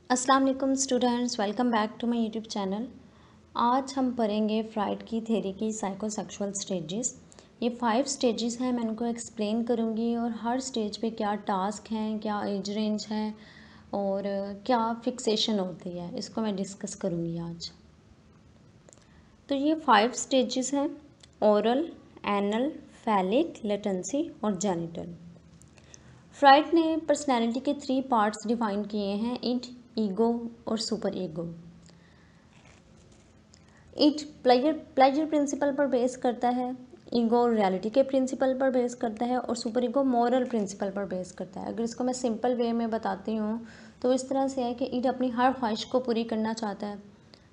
अस्सलाम वालेकुम students, welcome back to my YouTube channel. आज हम पढ़ेंगे फ्राइड की थ्योरी की साइकोसेक्सुअल स्टेजेस। ये 5 स्टेजेस हैं, मैं उनको एक्सप्लेन करूँगी और हर स्टेज पे क्या टास्क हैं, क्या एज रेंज है और क्या फिक्सेशन होती है, इसको मैं डिस्कस करूँगी आज। तो ये 5 स्टेजेस हैं: ओरल, एनल, फैलिक, लेटेंसी और जेनिटल। फ्राइड ने पर्सनैलिटी के 3 पार्ट्स डिफाइन किए हैं: इड, ईगो और super ego. It pleasure principal पर बेस करता है, ईगो रियलिटी के प्रिंसिपल पर बेस करता है और सुपर ईगो मॉरल प्रिंसिपल पर बेस करता है। अगर इसको मैं सिंपल वे में बताती हूँ तो इस तरह से है कि इट अपनी हर ख्वाहिश को पूरी करना चाहता है,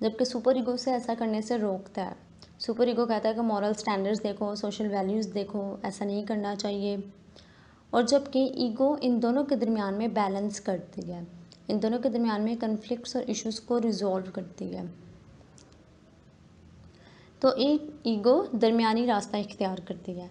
जबकि सुपर ईगो से ऐसा करने से रोकता है। सुपर ईगो कहता है कि मॉरल स्टैंडर्ड्स देखो, सोशल वैल्यूज़ देखो, ऐसा नहीं करना चाहिए। और जबकि ईगो इन दोनों के दरमियान में बैलेंस करती है, इन दोनों के दरमियान में कन्फ्लिक्ट्स और इश्यूज़ को रिजॉल्व करती है। तो एक ईगो दरमियानी रास्ता इख्तियार करती है।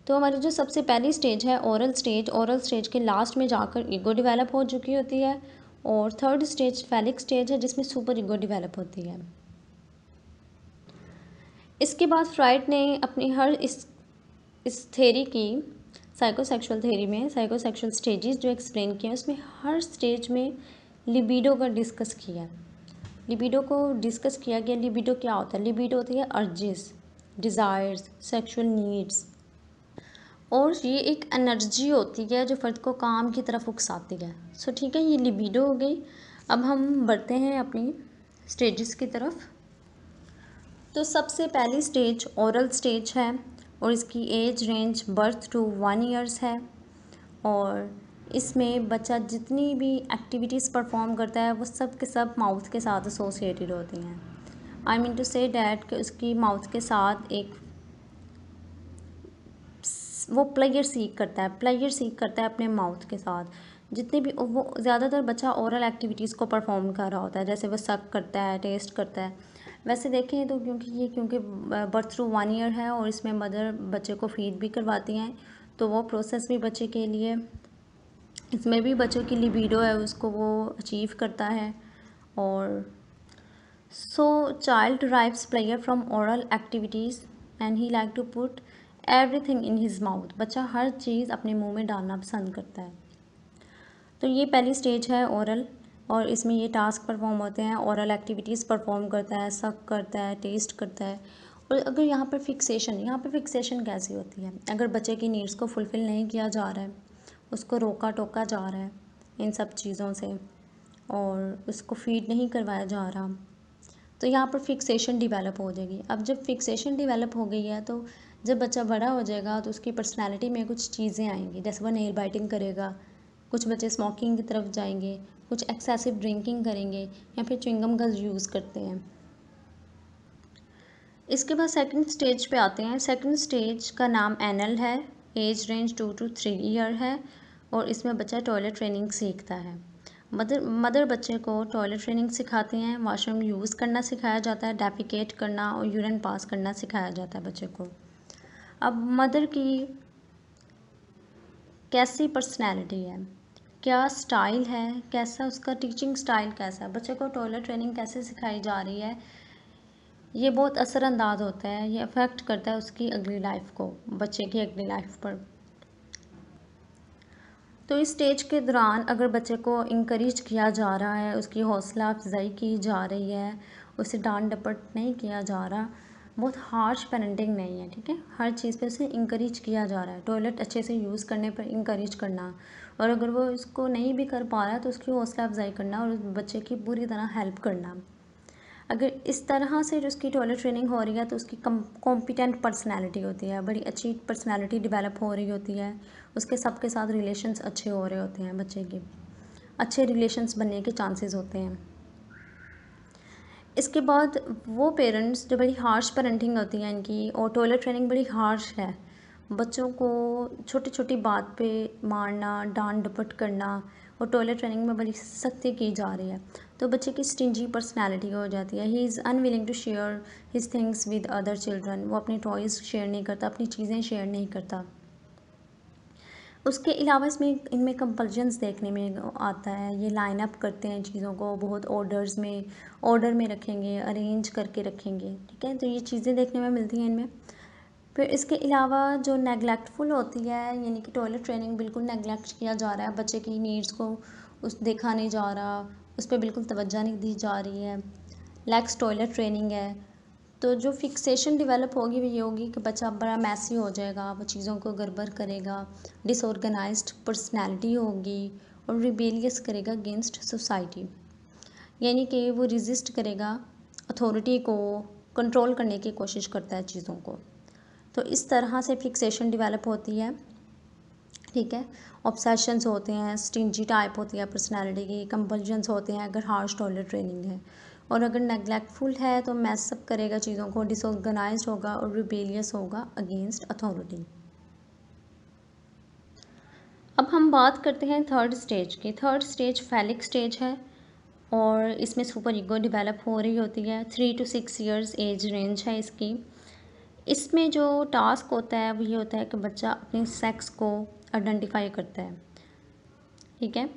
तो हमारी जो सबसे पहली स्टेज है ओरल स्टेज के लास्ट में जाकर ईगो डेवलप हो चुकी होती है और थर्ड स्टेज फैलिक स्टेज है जिसमें सुपर ईगो डेवलप होती है। इसके बाद फ्राइड ने अपनी हर इस थेरी की साइकोसेक्सुअल थेरी में साइकोसेक्सुअल स्टेजेस जो एक्सप्लेन किए हैं उसमें हर स्टेज में लिबिडो का डिस्कस किया है। लिबिडो को डिस्कस किया गया। लिबिडो क्या होता है? लिबिडो होती है अर्जेस, डिज़ायर्स, सेक्सुअल नीड्स, और ये एक एनर्जी होती है जो फ़र्द को काम की तरफ उकसाती है। सो ठीक है, ये लिबिडो हो गई। अब हम बढ़ते हैं अपनी स्टेजेस की तरफ। तो सबसे पहली स्टेज ओरल स्टेज है और इसकी age range birth to 1 years है और इसमें बच्चा जितनी भी एक्टिविटीज़ परफॉर्म करता है वो सब के सब माउथ के साथ एसोसिएटेड होती हैं। I mean to say that कि उसकी माउथ के साथ एक वो प्लेजर सीख करता है अपने माउथ के साथ। जितने भी वो ज़्यादातर बच्चा ओरल एक्टिविटीज़ को परफॉर्म कर रहा होता है, जैसे वो सक करता है, टेस्ट करता है। वैसे देखें तो क्योंकि बर्थ थ्रू 1 ईयर है और इसमें मदर बच्चे को फीड भी करवाती हैं, तो वो प्रोसेस भी बच्चे के लिए, इसमें भी बच्चों की लिबिडो है उसको वो अचीव करता है। और so child derives pleasure from oral activities and he like to put everything in his mouth. बच्चा हर चीज़ अपने मुंह में डालना पसंद करता है। तो ये पहली स्टेज है ओरल और इसमें ये टास्क परफॉर्म होते हैं। ओरल एक्टिविटीज़ परफॉर्म करता है, सक करता है, टेस्ट करता है। और अगर यहाँ पर फिक्सेशन कैसी होती है? अगर बच्चे की नीड्स को फुलफ़िल नहीं किया जा रहा है, उसको रोका टोका जा रहा है इन सब चीज़ों से और उसको फीड नहीं करवाया जा रहा, तो यहाँ पर फिक्सेशन डेवलप हो जाएगी। अब जब फिक्सेशन डेवलप हो गई है तो जब बच्चा बड़ा हो जाएगा तो उसकी पर्सनैलिटी में कुछ चीज़ें आएंगी, जैसे वो नेल बाइटिंग करेगा, कुछ बच्चे स्मोकिंग की तरफ जाएंगे, कुछ एक्सेसिव ड्रिंकिंग करेंगे या फिर च्युइंगम का यूज़ करते हैं। इसके बाद सेकंड स्टेज पे आते हैं। सेकंड स्टेज का नाम एनल है। एज रेंज 2 to 3 ईयर है और इसमें बच्चा टॉयलेट ट्रेनिंग सीखता है। मदर बच्चे को टॉयलेट ट्रेनिंग सिखाती हैं, वॉशरूम यूज़ करना सिखाया जाता है, डेफिकेट करना और यूरिन पास करना सिखाया जाता है बच्चे को। अब मदर की कैसी पर्सनैलिटी है, क्या स्टाइल है, कैसा उसका टीचिंग स्टाइल कैसा है, बच्चे को टॉयलेट ट्रेनिंग कैसे सिखाई जा रही है, ये बहुत असरअंदाज होता है, ये अफेक्ट करता है उसकी अगली लाइफ को, बच्चे की अगली लाइफ पर। तो इस स्टेज के दौरान अगर बच्चे को इंकरेज किया जा रहा है, उसकी हौसला अफजाई की जा रही है, उसे डांट डपट नहीं किया जा रहा, बहुत हार्श पेरेंटिंग नहीं है, ठीक है, हर चीज़ पे उसे इंकरेज किया जा रहा है, टॉयलेट अच्छे से यूज़ करने पर इंकरेज करना, और अगर वो इसको नहीं भी कर पा रहा है तो उसकी हौसला अफजाई करना और उस बच्चे की पूरी तरह हेल्प करना। अगर इस तरह से जो उसकी टॉयलेट ट्रेनिंग हो रही है तो उसकी कॉम्पिटेंट पर्सनैलिटी होती है, बड़ी अच्छी पर्सनैलिटी डेवलप हो रही होती है, उसके सबके साथ रिलेशंस अच्छे हो रहे होते हैं, बच्चे के अच्छे रिलेशंस बनने के चांसेस होते हैं। इसके बाद वो पेरेंट्स जो बड़ी हार्श पेरेंटिंग होती है इनकी, और टॉयलेट ट्रेनिंग बड़ी हार्श है, बच्चों को छोटी छोटी बात पे मारना, डांट डपट करना, और टॉयलेट ट्रेनिंग में बड़ी सख्ती की जा रही है, तो बच्चे की स्टिंजी पर्सनैलिटी हो जाती है। He is unwilling to share his things with other children. वो अपनी टॉयज़ शेयर नहीं करता, अपनी चीज़ें शेयर नहीं करता। उसके अलावा इसमें इनमें कंपल्जन्स देखने में आता है। ये लाइन अप करते हैं चीज़ों को, बहुत ऑर्डर में रखेंगे, अरेंज करके रखेंगे, ठीक है। तो ये चीज़ें देखने में मिलती हैं इनमें। फिर इसके अलावा जो नेगलेक्टफुल होती है, यानी कि टॉयलेट ट्रेनिंग बिल्कुल नेगलेक्ट किया जा रहा है, बच्चे की नीड्स को देखा नहीं जा रहा, उस पर बिल्कुल तवज्जो नहीं दी जा रही है, लैक्स टॉयलेट ट्रेनिंग है। तो जो फिक्सेशन डेवलप होगी वो ये होगी कि बच्चा बड़ा मैसी हो जाएगा, वो चीज़ों को गड़बड़ करेगा, डिसऑर्गेनाइज्ड पर्सनैलिटी होगी और रिबेलियस करेगा अगेंस्ट सोसाइटी, यानी कि वो रेजिस्ट करेगा अथॉरिटी को, कंट्रोल करने की कोशिश करता है चीज़ों को। तो इस तरह से फिक्सेशन डेवलप होती है, ठीक है। ऑब्सेशंस होते हैं, स्टिंजी टाइप होती है पर्सनैलिटी की, कंपल्जन्स होते हैं अगर हार्श टॉयलेट ट्रेनिंग है, और अगर नेगलेक्टफुल है तो मैसअप करेगा चीज़ों को, डिसऑर्गेनाइज्ड होगा और रिबेलियस होगा अगेंस्ट अथॉरिटी। अब हम बात करते हैं थर्ड स्टेज की। थर्ड स्टेज फैलिक स्टेज है और इसमें सुपर ईगो डेवलप हो रही होती है। 3 to 6 ईयर्स एज रेंज है इसकी। इसमें जो टास्क होता है वो ये होता है कि बच्चा अपने सेक्स को आइडेंटिफाई करता है, ठीक है।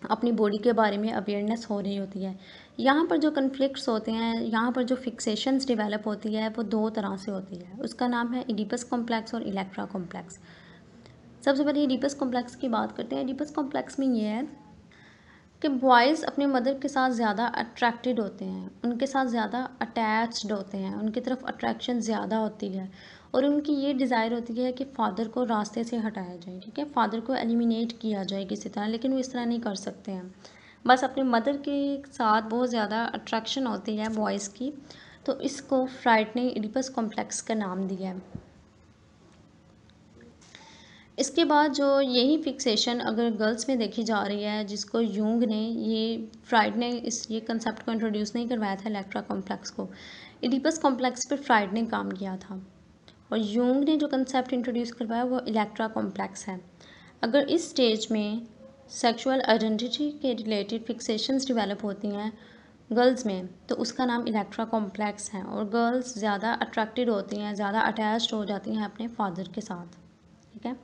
अपनी बॉडी के बारे में अवेयरनेस हो रही होती है। यहाँ पर जो कन्फ्लिक्ट्स होते हैं, यहाँ पर जो फिक्सेशंस डेवलप होती है वो दो तरह से होती है। उसका नाम है इडिपस कॉम्प्लेक्स और इलेक्ट्रा कॉम्प्लेक्स। सबसे पहले इडिपस कॉम्प्लेक्स की बात करते हैं। इडिपस कॉम्प्लेक्स में ये है कि बॉयज़ अपने मदर के साथ ज़्यादा अट्रैक्टेड होते हैं, उनके साथ ज़्यादा अटैच्ड होते हैं, उनकी तरफ अट्रैक्शन ज़्यादा होती है और उनकी ये डिज़ायर होती है कि फ़ादर को रास्ते से हटाया जाए, ठीक है, फ़ादर को एलिमिनेट किया जाए किसी तरह, लेकिन वो इस तरह नहीं कर सकते हैं। बस अपने मदर के साथ बहुत ज़्यादा अट्रैक्शन होती है बॉयज़ की, तो इसको फ्राइड ने इडिपस कॉम्प्लेक्स का नाम दिया है। इसके बाद जो यही फिक्सेशन अगर गर्ल्स में देखी जा रही है, जिसको यूंग ने फ्राइड ने ये कंसेप्ट को इंट्रोड्यूस नहीं करवाया था इलेक्ट्रा कॉम्प्लेक्स को, इडिपस कॉम्प्लेक्स पर फ्राइड ने काम किया था और यूंग ने जो कंसेप्ट इंट्रोड्यूस करवाया वो इलेक्ट्रा कॉम्प्लेक्स है। अगर इस स्टेज में सेक्सुअल आइडेंटिटी के रिलेटेड फिक्सेशंस डेवलप होती हैं गर्ल्स में, तो उसका नाम इलेक्ट्रा कॉम्प्लेक्स है और गर्ल्स ज़्यादा अट्रैक्टेड होती हैं, ज़्यादा अटैच्ड हो जाती हैं अपने फादर के साथ, ठीक है।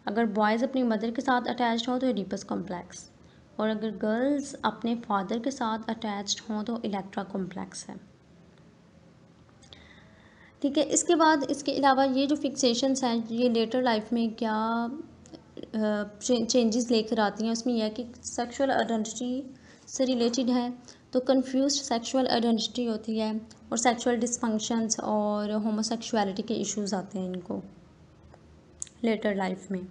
अगर बॉयज़ अपनी मदर के साथ अटैच्ड हों तो इडिपस कॉम्प्लेक्स, और अगर गर्ल्स अपने फादर के साथ अटैच्ड हों तो इलेक्ट्रा कॉम्प्लेक्स है, ठीक है। इसके बाद इसके अलावा ये जो फिक्सेशंस हैं ये लेटर लाइफ में क्या चेंजेस लेकर आती हैं, उसमें यह है कि सेक्सुअल आइडेंटिटी से रिलेटेड है, तो कंफ्यूज्ड सेक्सुअल आइडेंटिटी होती है और सेक्सुअल डिसफंक्शंस और होमोसेक्सुअलिटी के इश्यूज आते हैं इनको लेटर लाइफ में।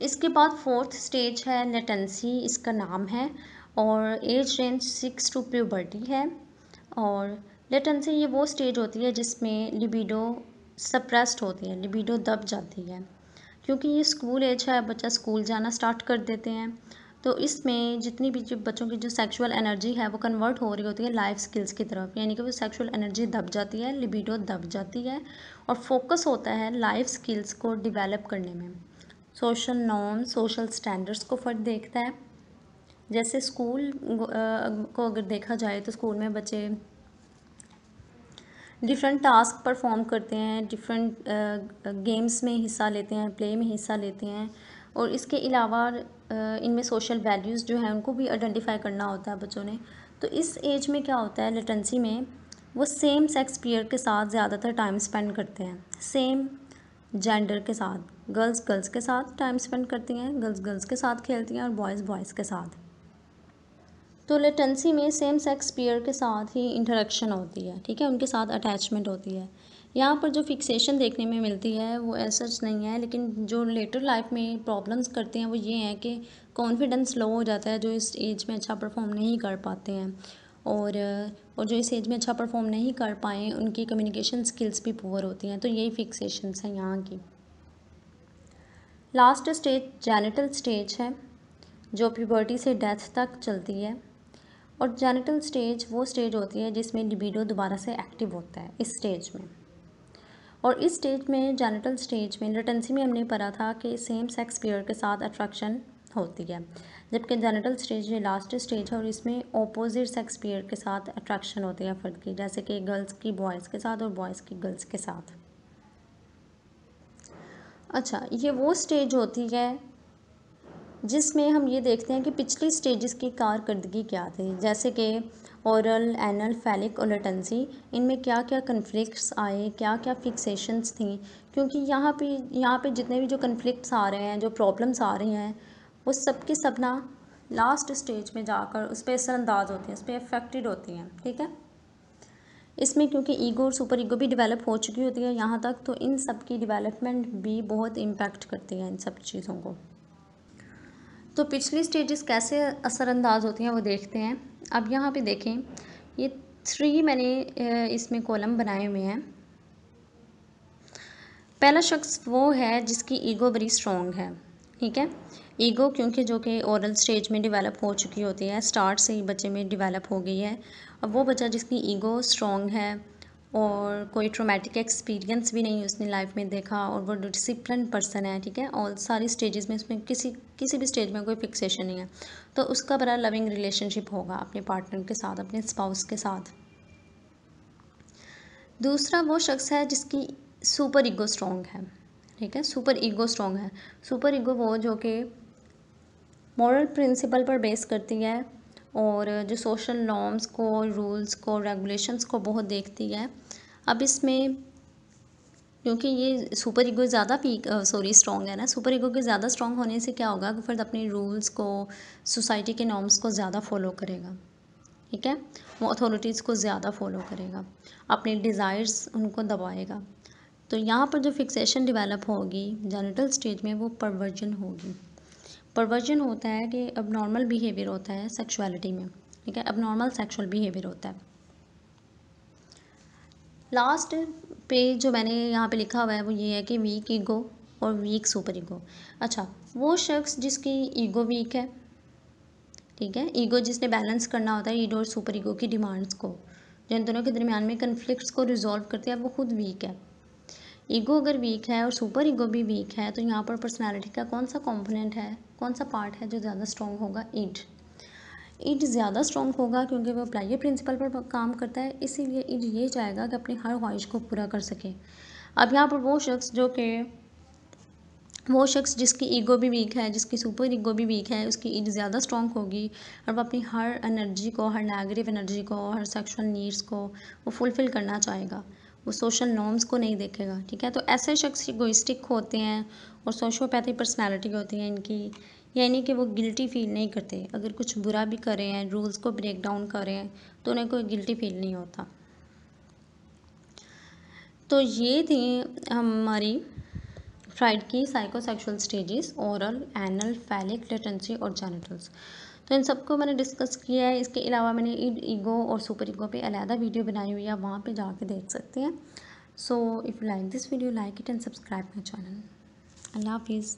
इसके बाद फोर्थ स्टेज है लेटेंसी, इसका नाम है, और एज रेंज 6 टू प्यूबर्टी है। और लेटेंसी ये वो स्टेज होती है जिसमें लिबिडो सप्रेस्ड होती है, लिबिडो दब जाती है, क्योंकि ये स्कूल एज है, बच्चा स्कूल जाना स्टार्ट कर देते हैं, तो इसमें जितनी भी जो बच्चों की जो सेक्सुअल एनर्जी है वो कन्वर्ट हो रही होती है लाइफ स्किल्स की तरफ, यानी कि वो सेक्सुअल एनर्जी दब जाती है, लिबिडो दब जाती है और फोकस होता है लाइफ स्किल्स को डेवलप करने में। सोशल नॉर्म, सोशल स्टैंडर्ड्स को फ़र्क देखता है। जैसे स्कूल को अगर देखा जाए तो स्कूल में बच्चे डिफरेंट टास्क परफॉर्म करते हैं, डिफरेंट गेम्स में हिस्सा लेते हैं, प्ले में हिस्सा लेते हैं, और इसके अलावा इनमें सोशल वैल्यूज़ जो हैं उनको भी आइडेंटिफाई करना होता है बच्चों ने। तो इस एज में क्या होता है लेटेंसी में, वो सेम सेक्स पेयर के साथ ज़्यादातर टाइम स्पेंड करते हैं, सेम जेंडर के साथ, गर्ल्स गर्ल्स के साथ टाइम स्पेंड करती हैं, गर्ल्स गर्ल्स के साथ खेलती हैं और बॉयज़ बॉयज़ के साथ। तो लेटेंसी में सेम सेक्स पेयर के साथ ही इंटरेक्शन होती है, ठीक है, उनके साथ अटैचमेंट होती है। यहाँ पर जो फिक्सेशन देखने में मिलती है वो ऐसा नहीं है, लेकिन जो लेटर लाइफ में प्रॉब्लम्स करते हैं वो ये हैं कि कॉन्फिडेंस लो हो जाता है, जो इस एज में अच्छा परफॉर्म नहीं कर पाते हैं, और जो इस एज में अच्छा परफॉर्म नहीं कर पाए उनकी कम्युनिकेशन स्किल्स भी पुअर होती हैं। तो यही फिक्सेशंस हैं यहाँ की। लास्ट स्टेज जेनिटल स्टेज है जो प्यूबर्टी से डेथ तक चलती है, और जेनिटल स्टेज वो स्टेज होती है जिसमें लिबिडो दोबारा से एक्टिव होता है इस स्टेज में। और इस स्टेज में, जेनिटल स्टेज में, लेटेंसी में हमने पढ़ा था कि सेम सेक्स पेयर के साथ अट्रैक्शन होती है, जबकि जेनिटल स्टेज ये लास्ट स्टेज है और इसमें ऑपोजिट सेक्स पेयर के साथ अट्रैक्शन होती है फ़र्द की, जैसे कि गर्ल्स की बॉयज़ के साथ और बॉयज़ की गर्ल्स के साथ। अच्छा, ये वो स्टेज होती है जिसमें हम ये देखते हैं कि पिछली स्टेजेस की कारकर्दगी क्या थी, जैसे कि ओरल, एनल, फैलिक और लेटेंसी, इनमें क्या क्या कन्फ्लिक्ट्स आए, क्या क्या फिक्सेशंस थी। क्योंकि यहाँ पे जितने भी जो कन्फ्लिक्ट्स आ रहे हैं, जो प्रॉब्लम्स आ रही हैं, वो सब की सब ना लास्ट स्टेज में जाकर उस पर असरअंदाज होती हैं, उस पर अफेक्टेड होती हैं। ठीक है, इसमें क्योंकि ईगो और सुपर ईगो भी डेवलप हो चुकी होती है यहाँ तक, तो इन सब की डेवलपमेंट भी बहुत इम्पैक्ट करती है इन सब चीज़ों को। तो पिछली स्टेजेस कैसे असरअंदाज होती हैं वो देखते हैं। अब यहाँ पे देखें, ये 3 मैंने इसमें कॉलम बनाए हुए हैं। पहला शख्स वो है जिसकी ईगो बड़ी स्ट्रॉन्ग है। ठीक है, ईगो क्योंकि जो कि ओरल स्टेज में डेवलप हो चुकी होती है, स्टार्ट से ही बच्चे में डेवलप हो गई है। अब वो बच्चा जिसकी ईगो स्ट्रॉन्ग है और कोई ट्रोमेटिक एक्सपीरियंस भी नहीं उसने लाइफ में देखा, और वो डिसिप्लिन पर्सन है। ठीक है, और सारी स्टेजेस में उसमें किसी भी स्टेज में कोई फिक्सेशन नहीं है, तो उसका बड़ा लविंग रिलेशनशिप होगा अपने पार्टनर के साथ, अपने स्पाउस के साथ। दूसरा वो शख्स है जिसकी सुपर ईगो स्ट्रॉन्ग है। ठीक है, सुपर ईगो स्ट्रॉन्ग है। सुपर ईगो वो जो कि मॉरल प्रिंसिपल पर बेस करती है और जो सोशल नॉर्म्स को, रूल्स को, रेगुलेशंस को बहुत देखती है। अब इसमें क्योंकि ये सुपर ईगो ज़्यादा स्ट्रॉन्ग है ना, सुपर ईगो के ज़्यादा स्ट्रॉन्ग होने से क्या होगा कि फिर अपने रूल्स को, सोसाइटी के नॉर्म्स को ज़्यादा फॉलो करेगा। ठीक है, वो अथॉरिटीज़ को ज़्यादा फॉलो करेगा, अपने डिज़ायर्स उनको दबाएगा। तो यहाँ पर जो फिक्सेशन डेवलप होगी जेनिटल स्टेज में, वो परवर्जन होगी। परवर्जन होता है कि अब नॉर्मल बिहेवियर होता है सेक्सुअलिटी में। ठीक है, अब नॉर्मल सेक्सुअल बिहेवियर होता है। लास्ट पे जो मैंने यहाँ पे लिखा हुआ है वो ये है कि वीक ईगो और वीक सुपर ईगो। अच्छा, वो शख्स जिसकी ईगो वीक है, ठीक है, ईगो जिसने बैलेंस करना होता है ईगो और सुपर ईगो की डिमांड्स को, जो इन दोनों के दरमियान में कन्फ्लिक्ट्स को रिजॉल्व करते हैं, वो खुद वीक है। ईगो अगर वीक है और सुपर ईगो भी वीक है, तो यहाँ पर पर्सनालिटी का कौन सा कंपोनेंट है, कौन सा पार्ट है जो ज़्यादा स्ट्रॉन्ग होगा? ईड। ईड ज़्यादा स्ट्रॉन्ग होगा क्योंकि वो प्लायर प्रिंसिपल पर काम करता है, इसीलिए ईड ये चाहेगा कि अपनी हर ख्वाहिश को पूरा कर सके। अब यहाँ पर वो शख्स जिसकी ईगो भी वीक है, जिसकी सुपर ईगो भी वीक है, उसकी ईड ज़्यादा स्ट्रॉन्ग होगी और वो अपनी हर एनर्जी को, हर नेगेटिव एनर्जी को, हर सेक्सुअल नीड्स को वो फुलफ़िल करना चाहेगा, वो सोशल नॉर्म्स को नहीं देखेगा। ठीक है, तो ऐसे शख्स इगोइस्टिक होते हैं और सोशियोपैथिक पर्सनैलिटी होती है इनकी, यानी कि वो गिल्टी फील नहीं करते। अगर कुछ बुरा भी कर रहे हैं, रूल्स को ब्रेक डाउन कर रहे हैं, तो उन्हें कोई गिल्टी फील नहीं होता। तो ये थी हमारी फ्राइड की psychosexual stages, oral, anal, phallic, latency और जेनिटल्स। तो इन सबको मैंने डिस्कस किया है। इसके अलावा मैंने ईगो और सुपर ईगो पे अलहदा वीडियो बनाई हुई है, आप वहाँ पे जाके देख सकते हैं। So if you like this video, like it and subscribe my channel. अल्लाह हाफिज़।